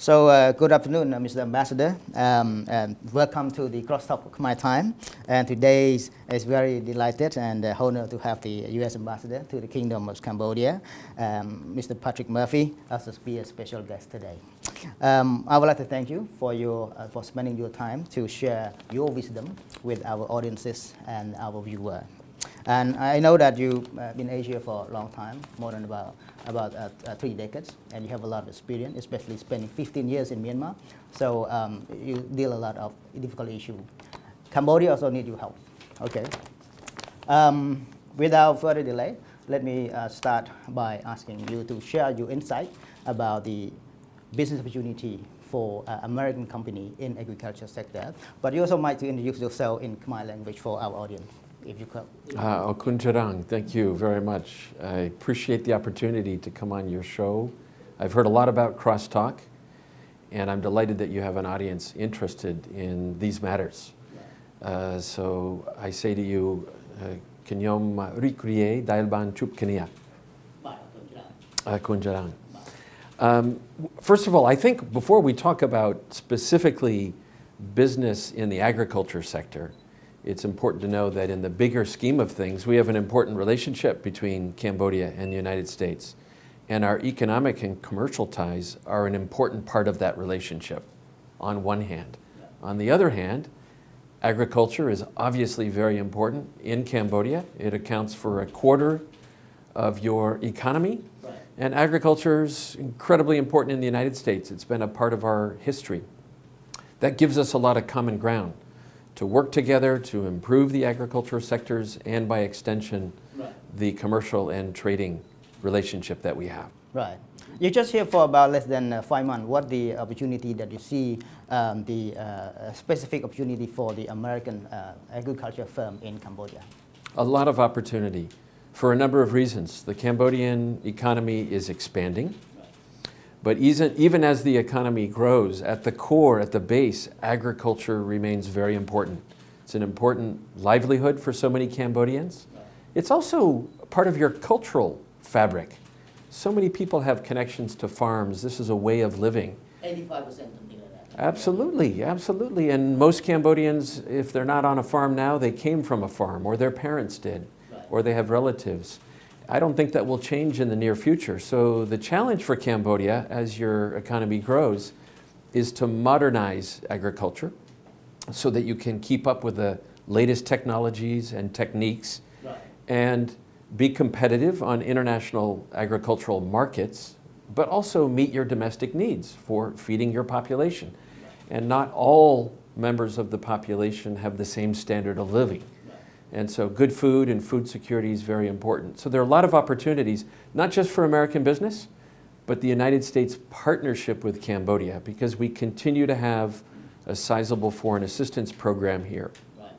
Good afternoon, Mr. Ambassador, and welcome to the Crosstalk Khmer Time. And today is very delighted and honored to have the U.S. Ambassador to the Kingdom of Cambodia, Mr. Patrick Murphy, as a special guest today. I would like to thank you for spending your time to share your wisdom with our audiences and our viewers. And I know that you've been in Asia for a long time, more than about 3 decades, and you have a lot of experience, especially spending 15 years in Myanmar. So you deal a lot of difficult issues. Cambodia also needs your help. Okay. Without further delay, let me start by asking you to share your insight about the business opportunity for American company in agriculture sector. But you also might to introduce yourself in Khmer language for our audience. If you could. Okun Charang, thank you very much. I appreciate the opportunity to come on your show. I've heard a lot about Crosstalk, and I'm delighted that you have an audience interested in these matters. So I say to you, Kenyom Rikriye Dailban Chup Kenya. Okun Charang. First of all, I think before we talk about specifically business in the agriculture sector, it's important to know that in the bigger scheme of things, we have an important relationship between Cambodia and the United States. And our economic and commercial ties are an important part of that relationship, on one hand. On the other hand, agriculture is obviously very important in Cambodia. It accounts for 1/4 of your economy. Right. And agriculture is incredibly important in the United States. It's been a part of our history. That gives us a lot of common ground to work together to improve the agricultural sectors and by extension, right, the commercial and trading relationship that we have. Right. You're just here for about less than 5 months. What the opportunity that you see, the specific opportunity for the American agriculture firm in Cambodia? A lot of opportunity for a number of reasons. The Cambodian economy is expanding. But even as the economy grows, at the core, at the base, agriculture remains very important. It's an important livelihood for so many Cambodians. It's also part of your cultural fabric. So many people have connections to farms. This is a way of living. 85%, something like that. Absolutely, absolutely. And most Cambodians, if they're not on a farm now, they came from a farm, or their parents did, right, or they have relatives. I don't think that will change in the near future. So the challenge for Cambodia as your economy grows is to modernize agriculture so that you can keep up with the latest technologies and techniques, right, and be competitive on international agricultural markets, but also meet your domestic needs for feeding your population. Right. And not all members of the population have the same standard of living. And so good food and food security is very important. So there are a lot of opportunities, not just for American business, but the United States partnership with Cambodia, because we continue to have a sizable foreign assistance program here, right,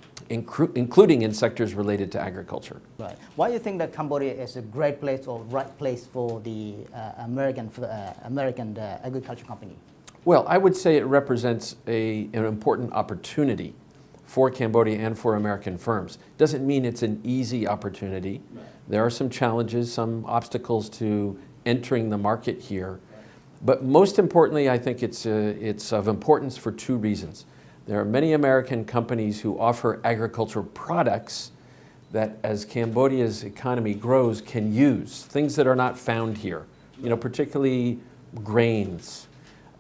including in sectors related to agriculture. Right. Why do you think that Cambodia is a great place or right place for the American agriculture company? Well, I would say it represents an important opportunity for Cambodia and for American firms. Doesn't mean it's an easy opportunity. Right. There are some challenges, some obstacles to entering the market here. Right. But most importantly, I think it's of importance for 2 reasons. There are many American companies who offer agricultural products that, as Cambodia's economy grows, can use, things that are not found here. You know, particularly grains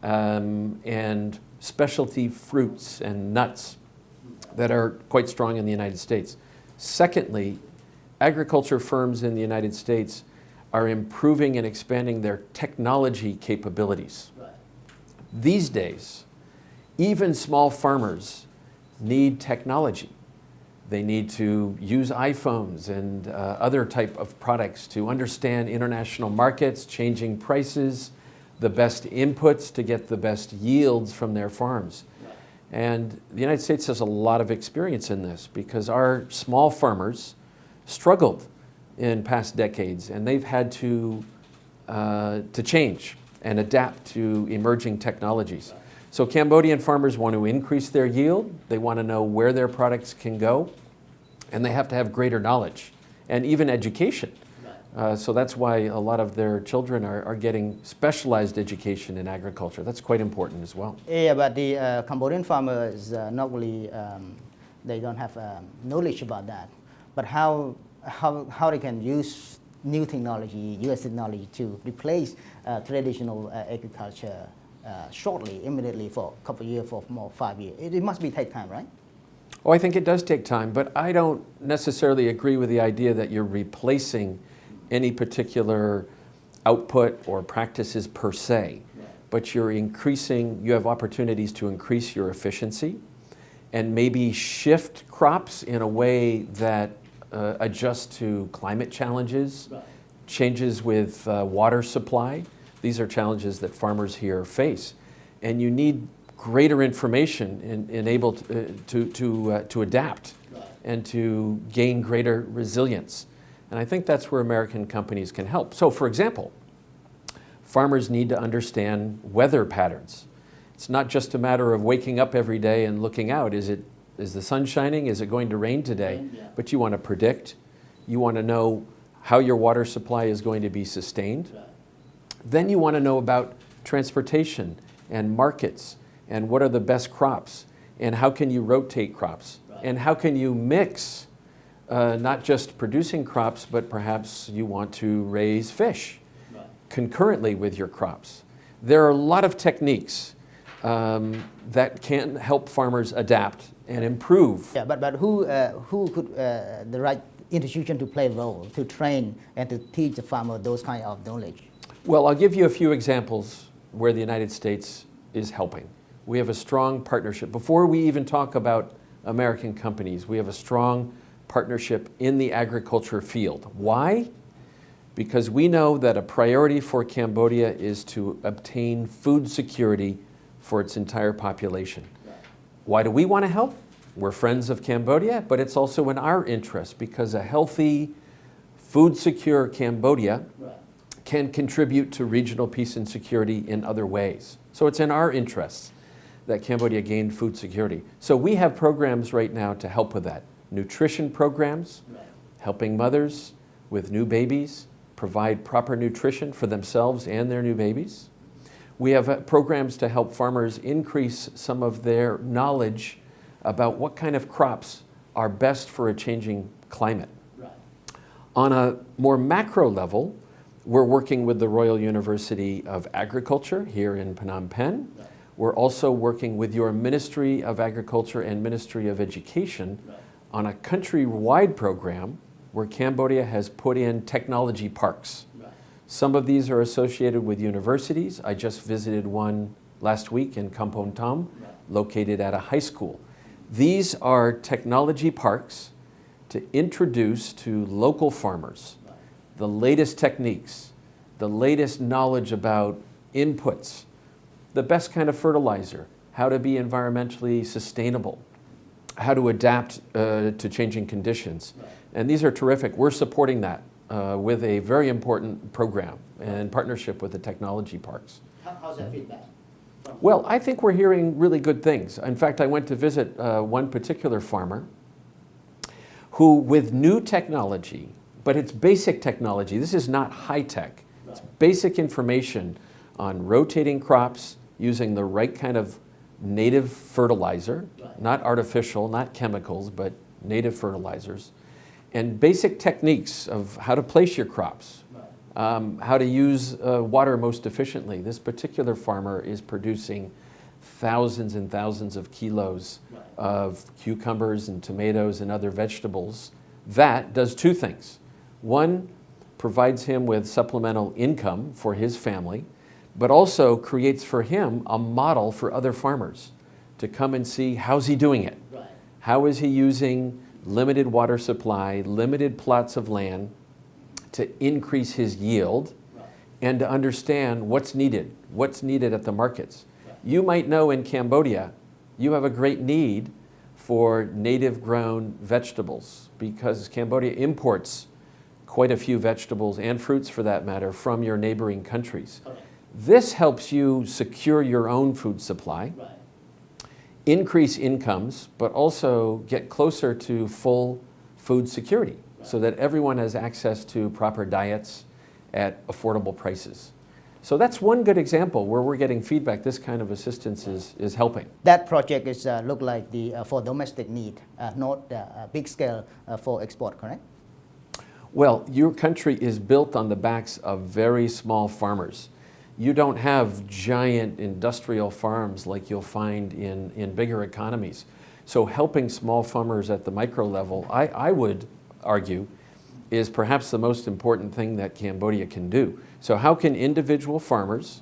and specialty fruits and nuts that are quite strong in the United States. Secondly, agriculture firms in the United States are improving and expanding their technology capabilities. Right. These days, even small farmers need technology. They need to use iPhones and other type of products to understand international markets, changing prices, the best inputs to get the best yields from their farms. And the United States has a lot of experience in this because our small farmers struggled in past decades, and they've had to change and adapt to emerging technologies. So Cambodian farmers want to increase their yield, they want to know where their products can go, and they have to have greater knowledge and even education So that's why a lot of their children are getting specialized education in agriculture. That's quite important as well. Yeah, but the Cambodian farmers not really, they don't have knowledge about that. But how they can use new technology, U.S. technology, to replace traditional agriculture shortly, immediately for a couple of years, for more 5 years. It must take time, right? Oh, I think it does take time, but I don't necessarily agree with the idea that you're replacing any particular output or practices per se, but you have opportunities to increase your efficiency and maybe shift crops in a way that adjusts to climate challenges, changes with water supply. These are challenges that farmers here face, and you need greater information and able to adapt and to gain greater resilience. And I think that's where American companies can help. So, for example, farmers need to understand weather patterns. It's not just a matter of waking up every day and looking out. Is the sun shining? Is it going to rain today? Yeah. But you want to predict. You want to know how your water supply is going to be sustained. Then you want to know about transportation and markets and what are the best crops and how can you rotate crops and how can you mix not just producing crops, but perhaps you want to raise fish concurrently with your crops. There are a lot of techniques that can help farmers adapt and improve. Yeah, but who could the right institution to play a role, to train and to teach the farmer those kind of knowledge? Well, I'll give you a few examples where the United States is helping. We have a strong partnership. Before we even talk about American companies, we have a strong partnership in the agriculture field. Why? Because we know that a priority for Cambodia is to obtain food security for its entire population. Why do we want to help? We're friends of Cambodia, but it's also in our interest because a healthy, food secure Cambodia can contribute to regional peace and security in other ways. So it's in our interests that Cambodia gain food security. So we have programs right now to help with that. Nutrition programs, helping mothers with new babies provide proper nutrition for themselves and their new babies. We have programs to help farmers increase some of their knowledge about what kind of crops are best for a changing climate. On a more macro level, we're working with the Royal University of Agriculture here in Phnom Penh. We're also working with your Ministry of Agriculture and Ministry of Education on a country-wide program where Cambodia has put in technology parks. Some of these are associated with universities. I just visited one last week in Kampong Thom, located at a high school. These are technology parks to introduce to local farmers the latest techniques, the latest knowledge about inputs, the best kind of fertilizer, how to be environmentally sustainable, how to adapt to changing conditions. And these are terrific. We're supporting that with a very important program in partnership with the technology parks. How's that feedback? Well, I think we're hearing really good things. In fact, I went to visit one particular farmer who, with new technology, but it's basic technology. This is not high tech. It's basic information on rotating crops using the right kind of native fertilizer, not artificial, not chemicals, but native fertilizers, and basic techniques of how to place your crops, how to use water most efficiently. This particular farmer is producing thousands and thousands of kilos of cucumbers and tomatoes and other vegetables. That does two things. One, provides him with supplemental income for his family, but also creates for him a model for other farmers to come and see how's he doing it. How is he using limited water supply, limited plots of land to increase his yield and to understand what's needed at the markets. You might know in Cambodia, you have a great need for native grown vegetables because Cambodia imports quite a few vegetables and fruits for that matter from your neighboring countries. This helps you secure your own food supply, increase incomes, but also get closer to full food security. so that everyone has access to proper diets at affordable prices. So that's one good example where we're getting feedback. This kind of assistance is helping. That project is look like the for domestic need, not big scale for export, correct? Well, your country is built on the backs of very small farmers. You don't have giant industrial farms like you'll find in bigger economies. So helping small farmers at the micro level, I would argue, is perhaps the most important thing that Cambodia can do. So how can individual farmers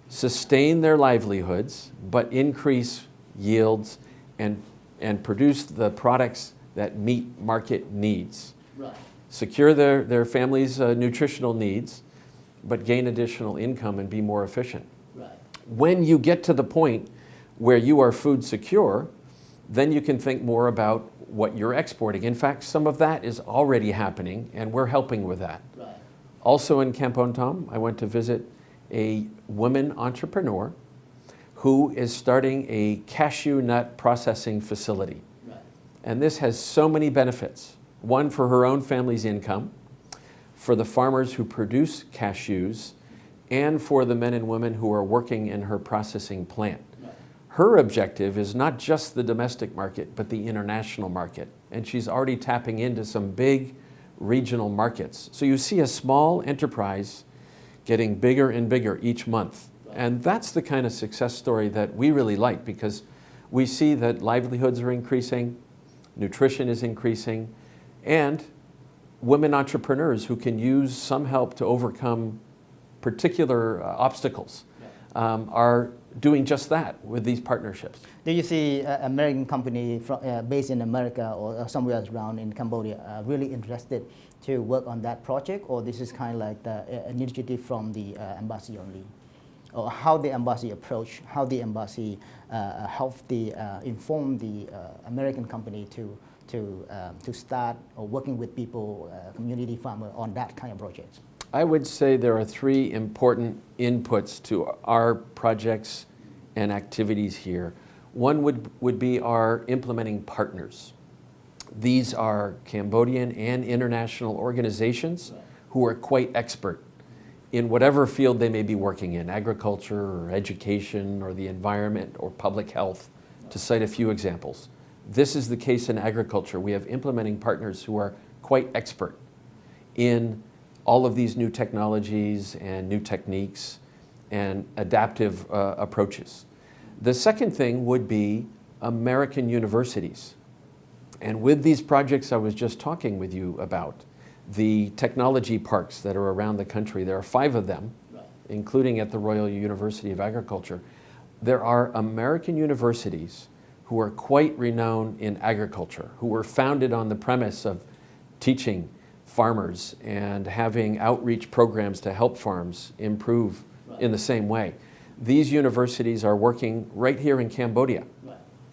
sustain their livelihoods but increase yields and produce the products that meet market needs? Secure their families' nutritional needs, but gain additional income and be more efficient. When you get to the point where you are food secure, then you can think more about what you're exporting. In fact, some of that is already happening, and we're helping with that. Also in Kampong Thom, I went to visit a woman entrepreneur who is starting a cashew nut processing facility. And this has so many benefits. One, for her own family's income, for the farmers who produce cashews, and for the men and women who are working in her processing plant. Her objective is not just the domestic market, but the international market. And she's already tapping into some big regional markets. So you see a small enterprise getting bigger and bigger each month. And that's the kind of success story that we really like, because we see that livelihoods are increasing, nutrition is increasing, and women entrepreneurs who can use some help to overcome particular obstacles are doing just that with these partnerships. Do you see American company based in America or somewhere else around in Cambodia really interested to work on that project, or this is kind of like the initiative from the embassy only? Or how the embassy approach, how the embassy help inform the American company to start or working with people, community farmer on that kind of projects? I would say there are three important inputs to our projects and activities here. One would be our implementing partners. These are Cambodian and international organizations who are quite expert in whatever field they may be working in, agriculture or education or the environment or public health, to cite a few examples. This is the case in agriculture. We have implementing partners who are quite expert in all of these new technologies and new techniques and adaptive approaches. The second thing would be American universities. And with these projects I was just talking with you about, the technology parks that are around the country, there are 5 of them, including at the Royal University of Agriculture. There are American universities who are quite renowned in agriculture, who were founded on the premise of teaching farmers and having outreach programs to help farms improve in the same way. These universities are working right here in Cambodia.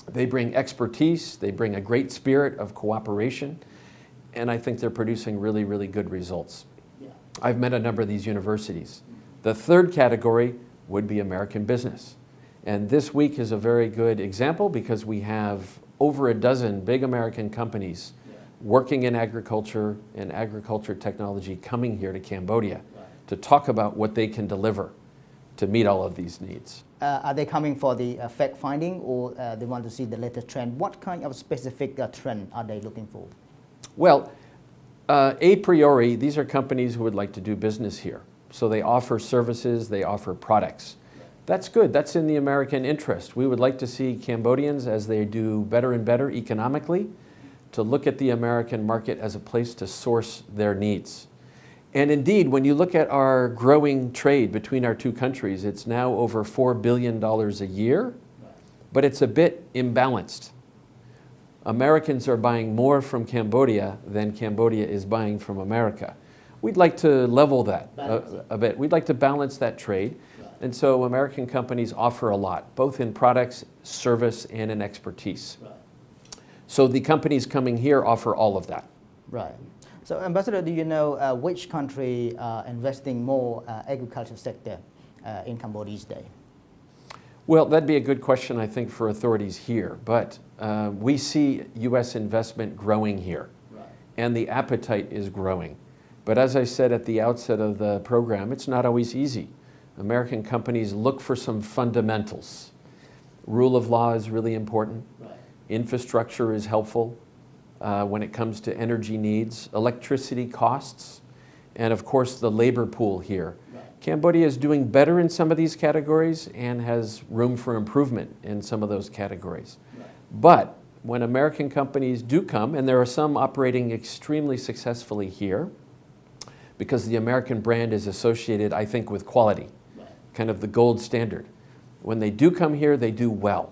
They bring expertise, they bring a great spirit of cooperation, and I think they're producing really, really good results. I've met a number of these universities. The third category would be American business. And this week is a very good example because we have over a dozen big American companies working in agriculture and agriculture technology coming here to Cambodia to talk about what they can deliver to meet all of these needs. Are they coming for the fact finding, or they want to see the latest trend? What kind of specific trend are they looking for? Well, a priori, these are companies who would like to do business here. So they offer services, they offer products. That's good. That's in the American interest. We would like to see Cambodians, as they do better and better economically, to look at the American market as a place to source their needs. And indeed, when you look at our growing trade between our two countries, it's now over $4 billion a year, but it's a bit imbalanced. Americans are buying more from Cambodia than Cambodia is buying from America. We'd like to level that a bit. We'd like to balance that trade. And so American companies offer a lot, both in products, service, and in expertise. So the companies coming here offer all of that. Right. So Ambassador, do you know which country investing more agriculture sector in Cambodia today? Well, that'd be a good question, I think, for authorities here. But we see U.S. investment growing here. and the appetite is growing. But as I said at the outset of the program, it's not always easy. American companies look for some fundamentals. Rule of law is really important. Right. Infrastructure is helpful when it comes to energy needs, electricity costs, and of course the labor pool here. Right. Cambodia is doing better in some of these categories and has room for improvement in some of those categories. Right. But when American companies do come, and there are some operating extremely successfully here, because the American brand is associated, I think, with quality, right, kind of the gold standard. When they do come here, they do well.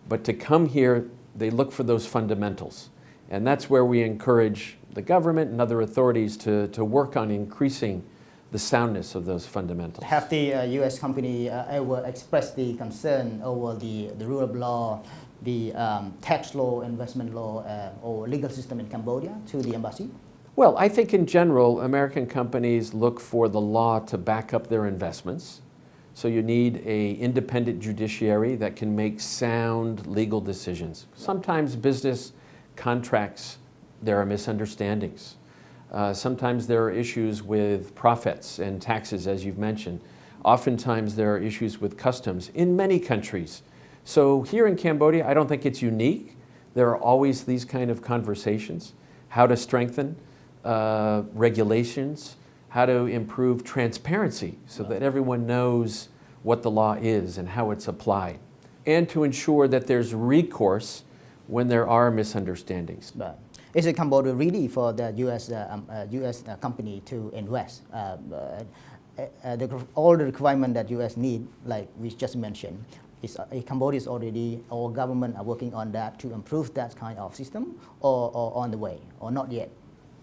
But to come here, they look for those fundamentals. And that's where we encourage the government and other authorities to work on increasing the soundness of those fundamentals. Have the U.S. company ever expressed the concern over the rule of law, the tax law, investment law, or legal system in Cambodia to the embassy? Well, I think in general, American companies look for the law to back up their investments. So you need an independent judiciary that can make sound legal decisions. Sometimes business contracts, there are misunderstandings. Sometimes there are issues with profits and taxes, as you've mentioned. Oftentimes there are issues with customs in many countries. So here in Cambodia, I don't think it's unique. There are always these kind of conversations, how to strengthen regulations, how to improve transparency so that everyone knows what the law is and how it's applied, and to ensure that there's recourse when there are misunderstandings. But is Cambodia ready for the U.S. Company to invest? All the requirements that U.S. need, like we just mentioned, is Cambodia is already, our government are working on that to improve that kind of system, or on the way, or not yet?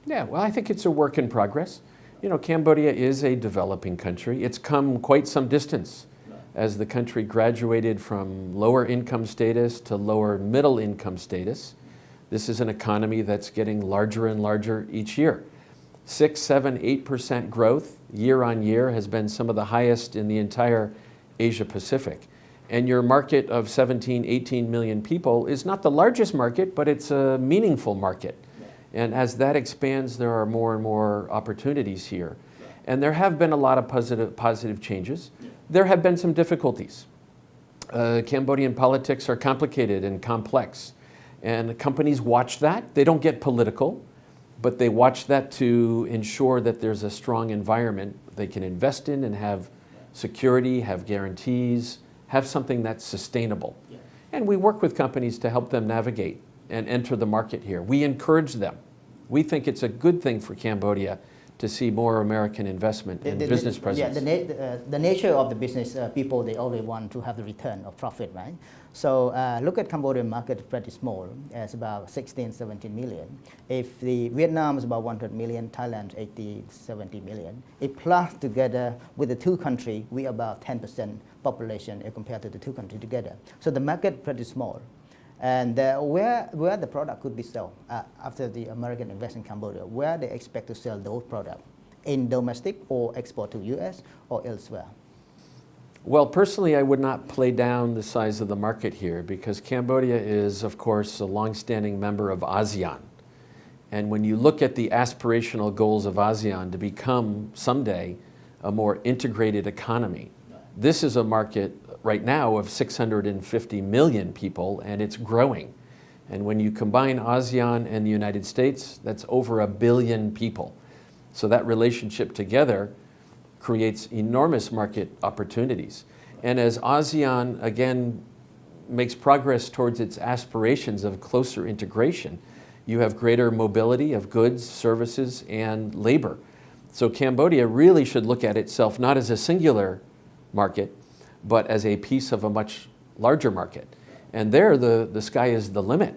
Yeah, well, I think it's a work in progress. You know, Cambodia is a developing country. It's come quite some distance as the country graduated from lower income status to lower middle income status. This is an economy that's getting larger and larger each year. 6, 7, 8% growth year on year has been some of the highest in the entire Asia Pacific. And your market of 17, 18 million people is not the largest market, but it's a meaningful market. And as that expands, there are more and more opportunities here. And there have been a lot of positive changes. There have been some difficulties. Cambodian politics are complicated and complex. And companies watch that. They don't get political, but they watch that to ensure that there's a strong environment they can invest in and have security, have guarantees, have something that's sustainable. And we work with companies to help them navigate and enter the market here. We encourage them. We think it's a good thing for Cambodia to see more American investment and business presence. Yeah, the nature of the business people, they always want to have the return of profit, right? So look at Cambodian market, pretty small. It's about 16, 17 million. If the Vietnam is about 100 million, Thailand 80, 70 million. If plus together with the two countries, we about 10% population compared to the two countries together. So the market pretty small. And where the product could be sold after the American invest in Cambodia, where they expect to sell those products, in domestic or export to US or elsewhere? Well, personally, I would not play down the size of the market here because Cambodia is, of course, a longstanding member of ASEAN. And when you look at the aspirational goals of ASEAN to become someday a more integrated economy, this is a market right now of 650 million people, and it's growing. And when you combine ASEAN and the United States, that's over 1 billion people. So that relationship together creates enormous market opportunities. And as ASEAN, again, makes progress towards its aspirations of closer integration, you have greater mobility of goods, services, and labor. So Cambodia really should look at itself not as a singular market, but as a piece of a much larger market. And there, the sky is the limit.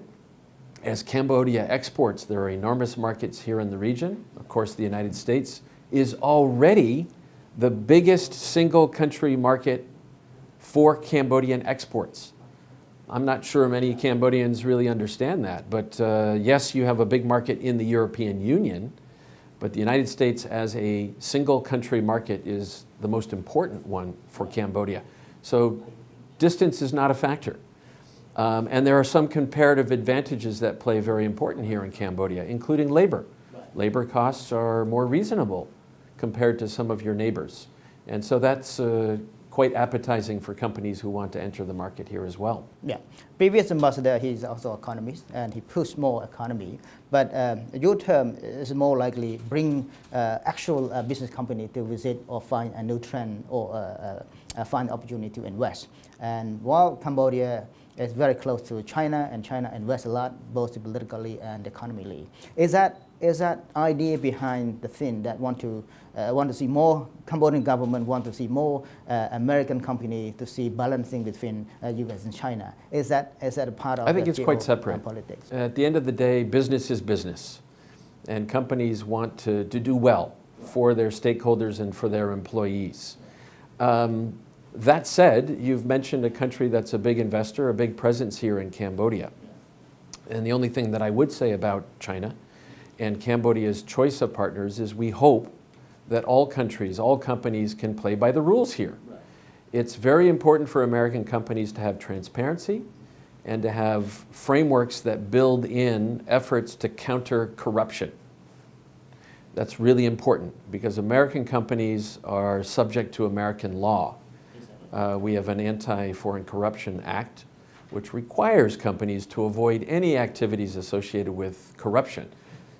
As Cambodia exports, there are enormous markets here in the region. Of course, the United States is already the biggest single country market for Cambodian exports. I'm not sure many Cambodians really understand that, but yes, you have a big market in the European Union, but the United States as a single country market is the most important one for Cambodia. So distance is not a factor. And there are some comparative advantages that play very important here in Cambodia, including labor. Labor costs are more reasonable compared to some of your neighbors. And so that's quite appetizing for companies who want to enter the market here as well. Yeah, previous ambassador, he's also economist, and he pushed more economy. But your term is more likely bring actual business company to visit or find a new trend or find opportunity to invest. And while Cambodia is very close to China, and China invests a lot, both politically and economically, is that idea behind the thing that want to see more Cambodian government, want to see more American company to see balancing between U.S. and China? Is that a part of? I think it's quite separate. Politics? At the end of the day, business is business, and companies want to do well for their stakeholders and for their employees. That said, you've mentioned a country that's a big investor, a big presence here in Cambodia. And the only thing that I would say about China and Cambodia's choice of partners is we hope that all countries, all companies can play by the rules here. It's very important for American companies to have transparency and to have frameworks that build in efforts to counter corruption. That's really important because American companies are subject to American law. We have an Anti-Foreign Corruption Act, which requires companies to avoid any activities associated with corruption.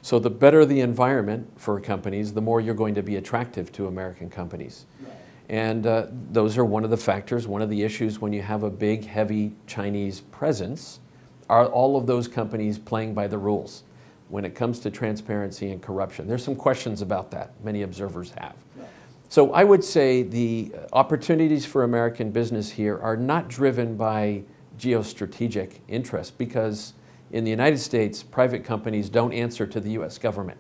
So the better the environment for companies, the more you're going to be attractive to American companies. Right. And those are one of the factors, one of the issues when you have a big, heavy Chinese presence, are all of those companies playing by the rules when it comes to transparency and corruption. There's some questions about that, many observers have. Right. So I would say the opportunities for American business here are not driven by geostrategic interest because in the United States, private companies don't answer to the U.S. government.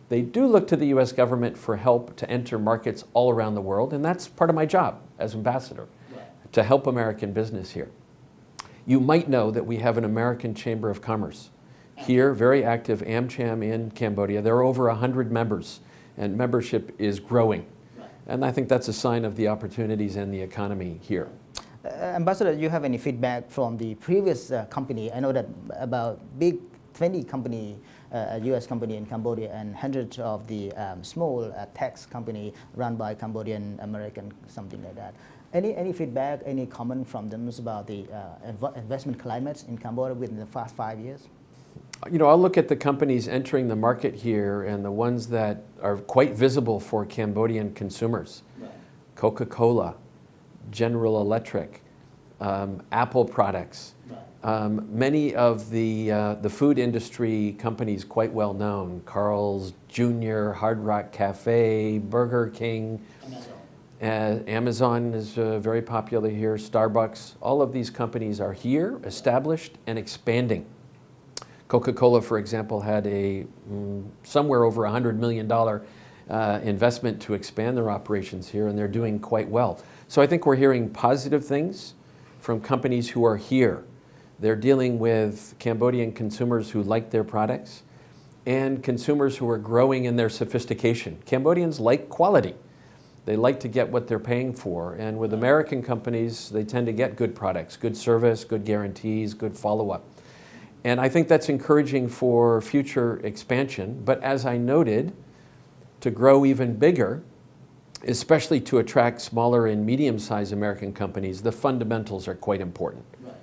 They do look to the U.S. government for help to enter markets all around the world, and that's part of my job as ambassador, to help American business here. You might know that we have an American Chamber of Commerce here, very active, AmCham in Cambodia. There are over 100 members, and membership is growing. And I think that's a sign of the opportunities and the economy here. Ambassador, do you have any feedback from the previous company? I know that about big 20 company, U.S. company in Cambodia, and hundreds of the small tax company run by Cambodian American, something like that. Any feedback, any comment from them about the investment climate in Cambodia within the past 5 years? You know, I'll look at the companies entering the market here and the ones that are quite visible for Cambodian consumers. Right. Coca-Cola, General Electric, Apple products. Right. Many of the food industry companies quite well known, Carl's Jr., Hard Rock Cafe, Burger King, Amazon is very popular here, Starbucks. All of these companies are here, established and expanding. Coca-Cola, for example, had a somewhere over $100 million investment to expand their operations here, and they're doing quite well. So I think we're hearing positive things from companies who are here. They're dealing with Cambodian consumers who like their products and consumers who are growing in their sophistication. Cambodians like quality. They like to get what they're paying for. And with American companies, they tend to get good products, good service, good guarantees, good follow-up. And I think that's encouraging for future expansion. But as I noted, to grow even bigger, especially to attract smaller and medium-sized American companies, the fundamentals are quite important. Right.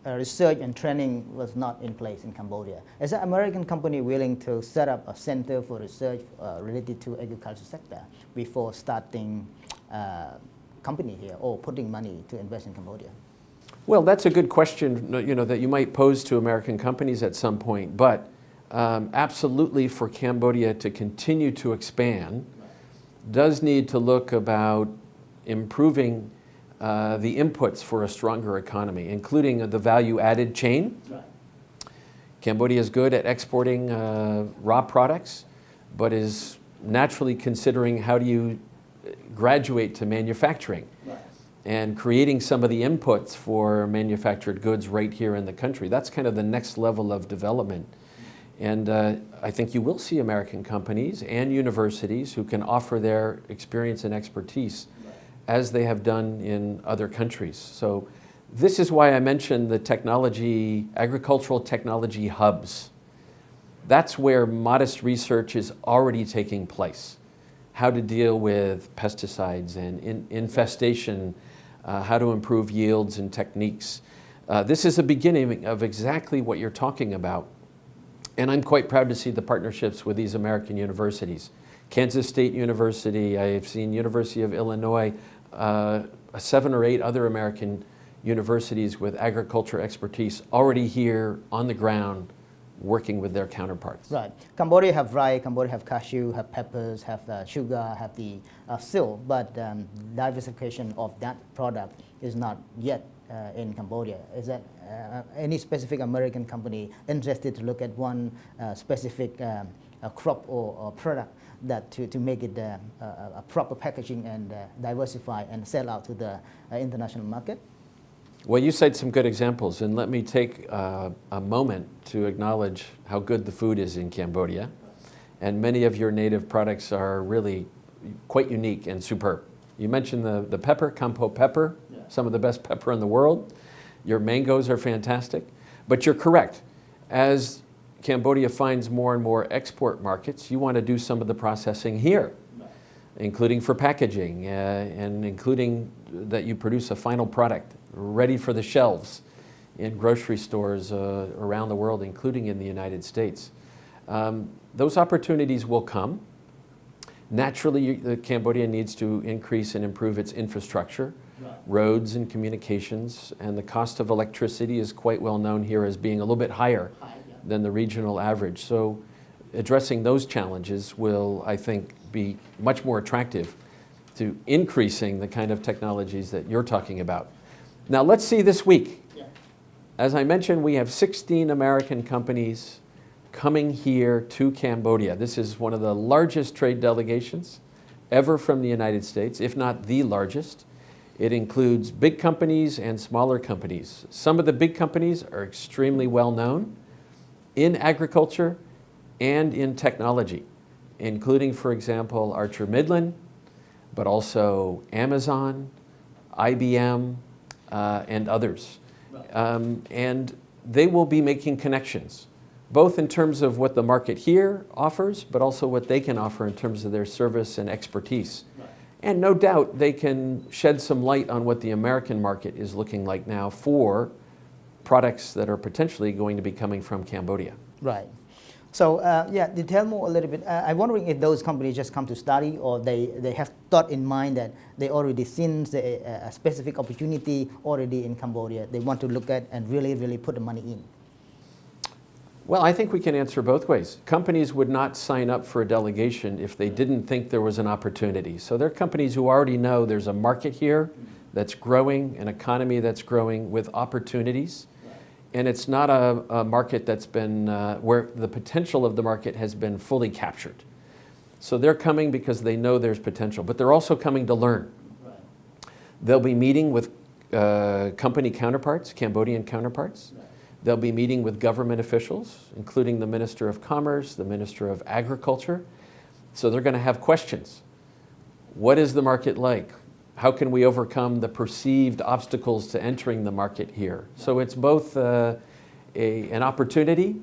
Research and training was not in place in Cambodia. Is an American company willing to set up a center for research related to agriculture sector before starting company here or putting money to invest in Cambodia? Well, that's a good question, you know, that you might pose to American companies at some point. But absolutely, for Cambodia to continue to expand, does need to look about improving the inputs for a stronger economy, including the value-added chain. Right. Cambodia is good at exporting raw products, but is naturally considering how do you graduate to manufacturing. Right. And creating some of the inputs for manufactured goods right here in the country. That's kind of the next level of development. And I think you will see American companies and universities who can offer their experience and expertise as they have done in other countries. So This is why I mentioned the agricultural technology hubs. That's where modest research is already taking place. How to deal with pesticides and infestation, how to improve yields and techniques. This is a beginning of exactly what you're talking about. And I'm quite proud to see the partnerships with these American universities. Kansas State University, I've seen University of Illinois, 7 or 8 other American universities with agriculture expertise already here on the ground working with their counterparts. Right. Cambodia have rice, Cambodia have cashew, have peppers, have sugar, have the silk, but diversification of that product is not yet in Cambodia. Is that any specific American company interested to look at one specific crop or product that to make it a proper packaging and diversify and sell out to the international market? Well, you cite some good examples, and let me take a moment to acknowledge how good the food is in Cambodia. And many of your native products are really quite unique and superb. You mentioned the pepper, Kampo pepper, some of the best pepper in the world. Your mangoes are fantastic. But you're correct. As Cambodia finds more and more export markets, you want to do some of the processing here, including for packaging, and including that you produce a final product ready for the shelves in grocery stores around the world, including in the United States. Those opportunities will come. Naturally, Cambodia needs to increase and improve its infrastructure, roads and communications, and the cost of electricity is quite well known here as being a little bit higher than the regional average. So addressing those challenges will, I think, be much more attractive to increasing the kind of technologies that you're talking about. Now let's see this week. As I mentioned, we have 16 American companies coming here to Cambodia. This is one of the largest trade delegations ever from the United States, if not the largest. It includes big companies and smaller companies. Some of the big companies are extremely well known in agriculture and in technology, including, for example, ArcherMidland, but also Amazon, IBM, and others. And they will be making connections, both in terms of what the market here offers, but also what they can offer in terms of their service and expertise. And no doubt they can shed some light on what the American market is looking like now for products that are potentially going to be coming from Cambodia. Right. So tell more a little bit. I'm wondering if those companies just come to study, or they have thought in mind that they already seen a specific opportunity already in Cambodia. They want to look at and really put the money in. Well, I think we can answer both ways. Companies would not sign up for a delegation if they didn't think there was an opportunity. So there are companies who already know there's a market here that's growing, an economy that's growing with opportunities. And it's not a market that's been, where the potential of the market has been fully captured. So they're coming because they know there's potential, but they're also coming to learn. Right. They'll be meeting with company counterparts, Cambodian counterparts. Right. They'll be meeting with government officials, including the Minister of Commerce, the Minister of Agriculture. So they're going to have questions. What is the market like? How can we overcome the perceived obstacles to entering the market here? So it's both an opportunity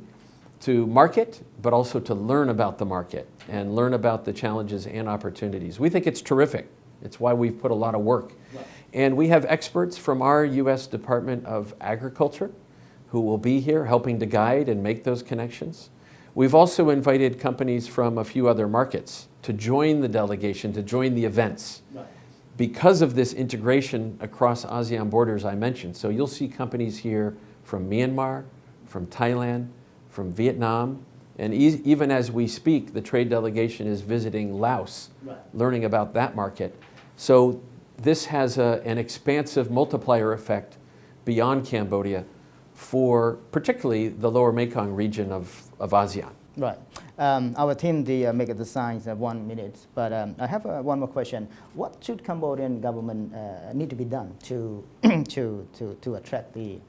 to market, but also to learn about the market and learn about the challenges and opportunities. We think it's terrific. It's why we've put a lot of work. Right. And we have experts from our U.S. Department of Agriculture who will be here helping to guide and make those connections. We've also invited companies from a few other markets to join the delegation, to join the events. Right. Because of this integration across ASEAN borders I mentioned. So you'll see companies here from Myanmar, from Thailand, from Vietnam, and even as we speak, the trade delegation is visiting Laos, right, learning about that market. So this has an expansive multiplier effect beyond Cambodia for particularly the Lower Mekong region of ASEAN. Right. Our team, they make the signs 1 minute, but I have one more question. What should Cambodian government need to be done to attract the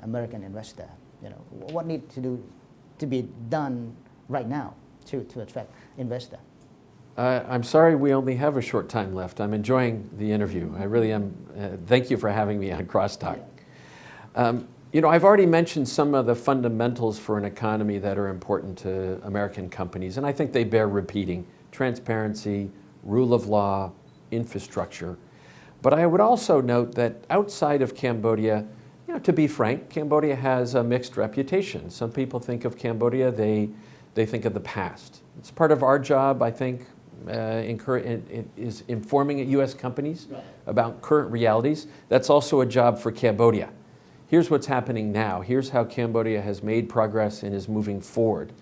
American investor? You know, what needs to be done right now to attract investor? I'm sorry we only have a short time left. I'm enjoying the interview. I really am. Thank you for having me on Crosstalk. You know, I've already mentioned some of the fundamentals for an economy that are important to American companies, and I think they bear repeating: transparency, rule of law, infrastructure. But I would also note that outside of Cambodia, you know, to be frank, Cambodia has a mixed reputation. Some people think of Cambodia, they think of the past. It's part of our job, I think, is informing U.S. companies about current realities. That's also a job for Cambodia. Here's what's happening now. Here's how Cambodia has made progress and is moving forward.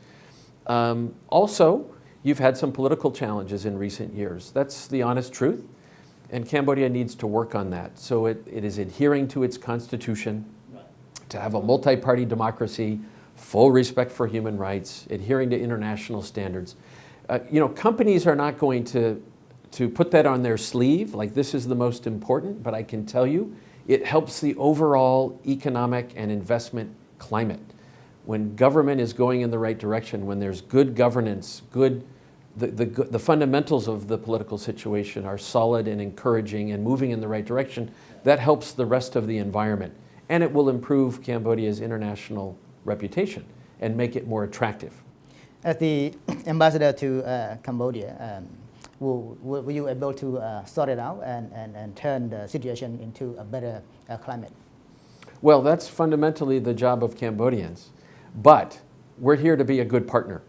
Also, you've had some political challenges in recent years. That's the honest truth. And Cambodia needs to work on that. So it is adhering to its constitution, to have a multi-party democracy, full respect for human rights, adhering to international standards. You know, companies are not going to put that on their sleeve, like this is the most important, but I can tell you, it helps the overall economic and investment climate. When government is going in the right direction, when there's good governance, the fundamentals of the political situation are solid and encouraging and moving in the right direction, that helps the rest of the environment. And it will improve Cambodia's international reputation and make it more attractive. As the ambassador to Cambodia, were you able to sort it out and turn the situation into a better climate? Well, that's fundamentally the job of Cambodians. But we're here to be a good partner.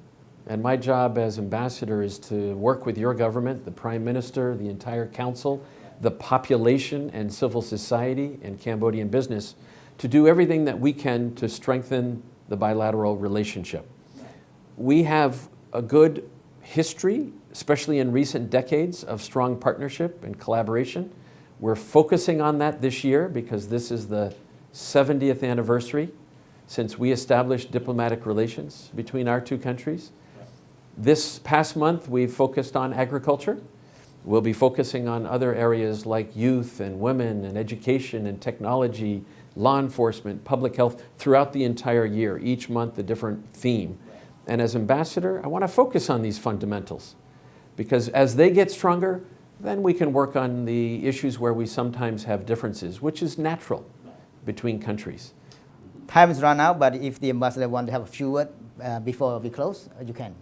And my job as ambassador is to work with your government, the Prime Minister, the entire council, the population and civil society and Cambodian business to do everything that we can to strengthen the bilateral relationship. We have a good history, especially in recent decades, of strong partnership and collaboration. We're focusing on that this year because this is the 70th anniversary since we established diplomatic relations between our two countries. This past month, we've focused on agriculture. We'll be focusing on other areas like youth and women and education and technology, law enforcement, public health, throughout the entire year, each month a different theme. And as ambassador, I want to focus on these fundamentals because as they get stronger, then we can work on the issues where we sometimes have differences, which is natural between countries. Time is run out, but if the ambassador wants to have a few words before we close, you can.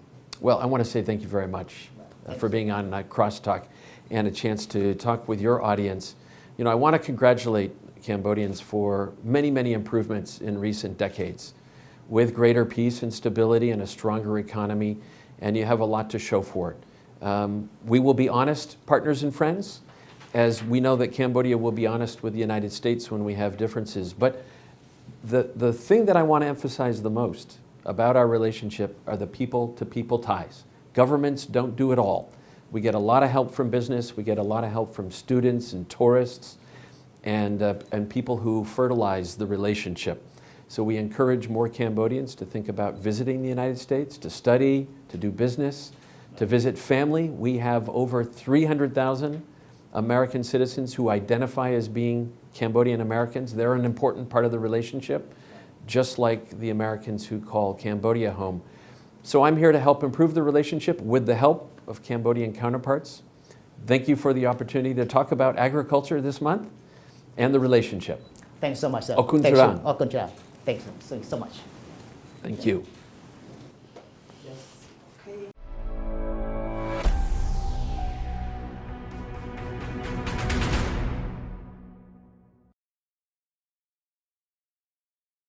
Well, I want to say thank you very much for being on Crosstalk and a chance to talk with your audience. You know, I want to congratulate Cambodians for many, many improvements in recent decades with greater peace and stability and a stronger economy, and you have a lot to show for it. We will be honest partners and friends, as we know that Cambodia will be honest with the United States when we have differences. But the thing that I want to emphasize the most about our relationship are the people-to-people ties. Governments don't do it all. We get a lot of help from business, we get a lot of help from students and tourists and people who fertilize the relationship. So we encourage more Cambodians to think about visiting the United States, to study, to do business, to visit family. We have over 300,000 American citizens who identify as being Cambodian Americans. They're an important part of the relationship, just like the Americans who call Cambodia home. So I'm here to help improve the relationship with the help of Cambodian counterparts. Thank you for the opportunity to talk about agriculture this month and the relationship. Thanks so much, sir. Okun Thanks Charan. Okun Charan. Thanks so much. Thank you. Yes. Okay.